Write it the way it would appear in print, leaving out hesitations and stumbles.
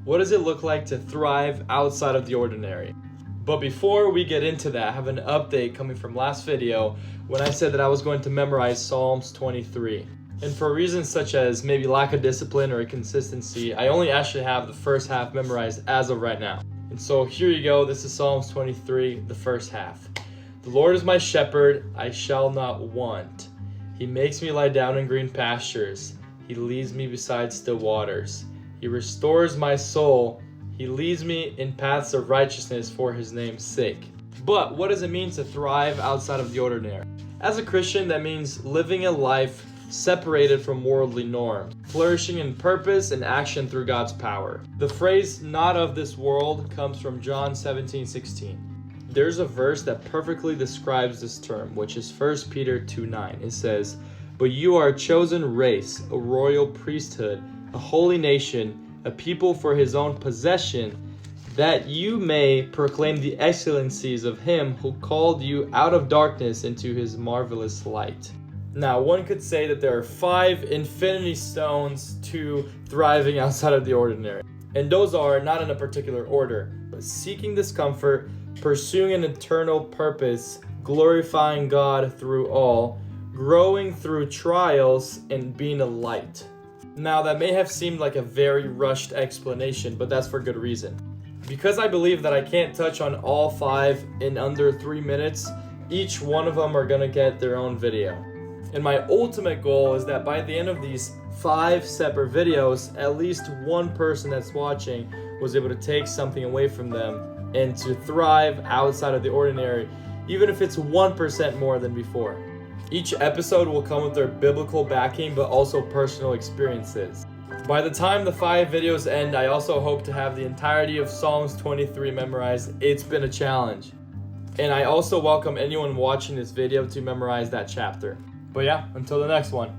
What does it look like to thrive outside of the ordinary? But before we get into that, I have an update coming from last video when I said that I was going to memorize Psalms 23. And for reasons such as maybe lack of discipline or inconsistency, I only actually have the first half memorized as of right now. And so here you go, this is Psalms 23, the first half. The Lord is my shepherd, I shall not want. He makes me lie down in green pastures. He leads me beside still waters. He restores my soul. He leads me in paths of righteousness for his name's sake. But what does it mean to thrive outside of the ordinary? As a Christian, that means living a life separated from worldly norms, flourishing in purpose and action through God's power. The phrase "not of this world" comes from John 17:16. There's a verse that perfectly describes this term, which is 1 Peter 2:9. It says, "But you are a chosen race, a royal priesthood, a holy nation, a people for his own possession, that you may proclaim the excellencies of him who called you out of darkness into his marvelous light." Now, one could say that there are 5 infinity stones to thriving outside of the ordinary. And those are not in a particular order, but seeking discomfort, pursuing an eternal purpose, glorifying God through all, growing through trials, and being a light. Now, that may have seemed like a very rushed explanation, but that's for good reason. Because I believe that I can't touch on all 5 in under 3 minutes, each one of them are gonna get their own video. And my ultimate goal is that by the end of these 5 separate videos, at least one person that's watching was able to take something away from them and to thrive outside of the ordinary, even if it's 1% more than before. Each episode will come with their biblical backing, but also personal experiences. By the time the 5 videos end, I also hope to have the entirety of Psalms 23 memorized. It's been a challenge. And I also welcome anyone watching this video to memorize that chapter. But yeah, until the next one.